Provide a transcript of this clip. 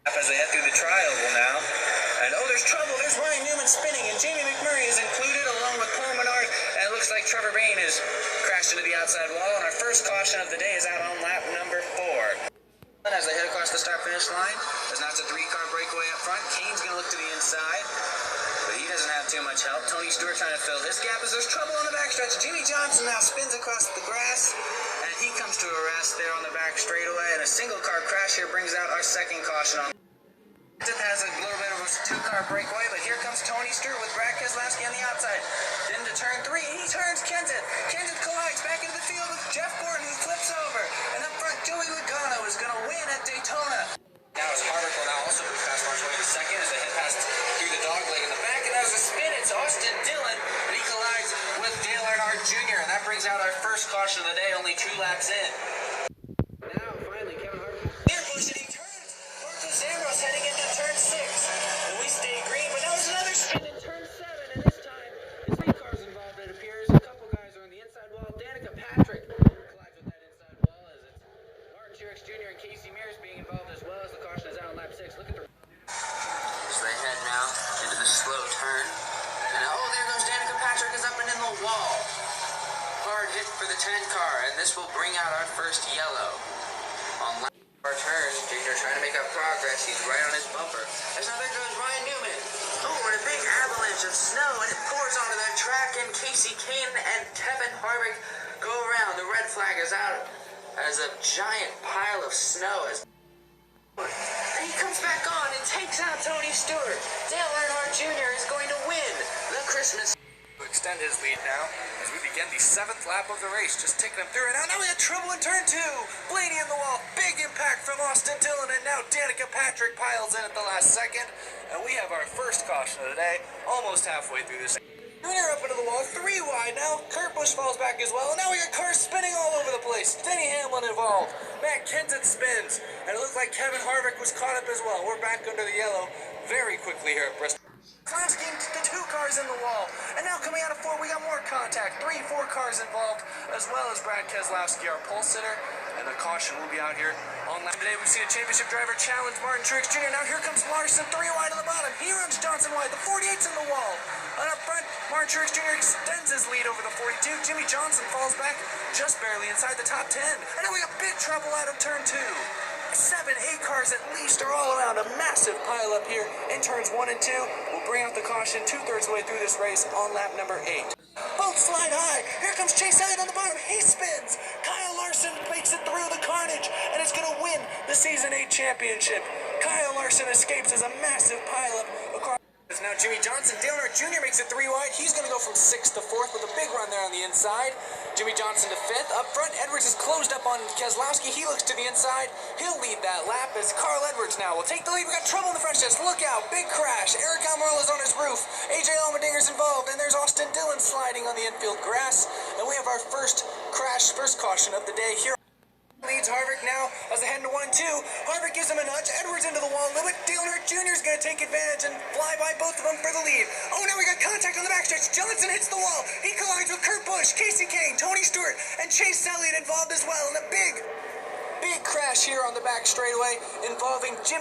As they head through the tri-oval now. And there's trouble. There's Ryan Newman spinning, and Jamie McMurray is included along with Paul Menard. And it looks like Trevor Bayne has crashed into the outside wall. And our first caution of the day is out on lap number 4. As they head across the start-finish line, as now it's a 3-car breakaway up front. Kane's going to look to the inside, but he doesn't have too much help. Tony Stewart trying to fill this gap as there's trouble on the backstretch. Jimmy Johnson now spins across the grass, and he comes to a rest there on the back straightaway. And a single-car crash here brings out our second caution on. It has a little bit of a 2-car breakaway, but here comes Tony Stewart with Brad Keselowski on the outside. Then to turn 3, he turns Kenseth. Kenseth collides back into the field with Jeff Gordon, who flips over. And up front, Joey Logano is going to win at Daytona. Now as Harvick will now also move past Marshall in second as they head past through the dog leg in the back. And that was a spin. It's Austin Dillon, and he collides with Dale Earnhardt Jr. And that brings out our first caution of the day, only 2 laps in. Now, finally, Kevin Harvick. Ambush, and he turns. Marcus Ambrose heading into turn 6. And we stay green, but now there's another spin in turn 7. And this time, it's 3 cars involved, it appears. A couple guys are on the inside wall. Danica Patrick collides with that inside wall as it's Martin Truex Jr. and Casey Mears being involved as well as the caution is out on lap 6. Look at the... So they head now into the slow turn. And there goes Danica Patrick is up and in the wall. Hard hit for the 10 car, and this will bring out our first yellow. On lap our turn, Junior trying to make up progress. He's right on his bumper. As now there goes Ryan Newman. And a big avalanche of snow, and it pours onto that track, and Casey Kane and Kevin Harvick go around. The red flag is out as a giant pile of snow. And he comes back on and takes out Tony Stewart. Dale Earnhardt Jr. is going to win the Christmas. To extend his lead now as we begin the 7th lap of the race, just taking him through. And now we have trouble in turn 2. Blaney in the wall, big impact from Austin Dillon, and now Danica Patrick piles in at the last second. And we have our first caution of the day, almost halfway through this. Junior up into the wall, 3 wide now. Kurt Busch falls back as well, and now we got cars spinning all over the place. Denny Hamlin involved. Matt Kenseth spins, and it looked like Kevin Harvick was caught up as well. We're back under the yellow very quickly here at Bristol. Keselowski, the 2 cars in the wall, and now coming out of 4, we got more contact. 3, 4 cars involved, as well as Brad Keselowski, our pole sitter, and the caution will be out here on lap today. We've seen a championship driver challenge Martin Truex Jr. Now here comes Larson, 3 wide on the bottom. He runs Johnson wide. The 48's in the wall. And up front, Martin Truex Jr. extends his lead over the 42. Jimmy Johnson falls back just barely inside the top 10. And now we got big trouble out of turn 2. 7, 8 cars at least are all around. A massive pile up here in turns 1 and 2. We'll bring out the caution 2/3 way through this race on lap number 8. Both slide high. Here comes Chase Elliott on the bottom. He spins. Kyle Larson makes it through the carnage and is going to win the Season 8 championship. Kyle Larson escapes as a massive pileup across. Now Jimmy Johnson, Dale Earnhardt Jr. makes it 3 wide. He's going to go from 6th to 4th with a big run there on the inside. Jimmy Johnson to 5th. Up front, Edwards is closed up on Keselowski. He looks to the inside. He'll lead that lap as Carl Edwards now will take the lead. We got trouble in the front stretch. Look out, big crash. Eric Almirola is on his roof. AJ Allmendinger's involved, and there's Austin Dillon sliding on the infield grass. And we have our first caution of the day here. Leads Harvick now as they head into 1 and 2. Harvick gives him a nudge. Edwards into the wall a little bit. Dale Earnhardt Jr. is going to take advantage and fly by both of them for the lead. Now we got contact on the backstretch. Johnson hits the wall. He collides with Kurt Busch, Casey Kane, Tony Stewart, and Chase Elliott involved as well in a big crash here on the back straightaway involving Jimmy.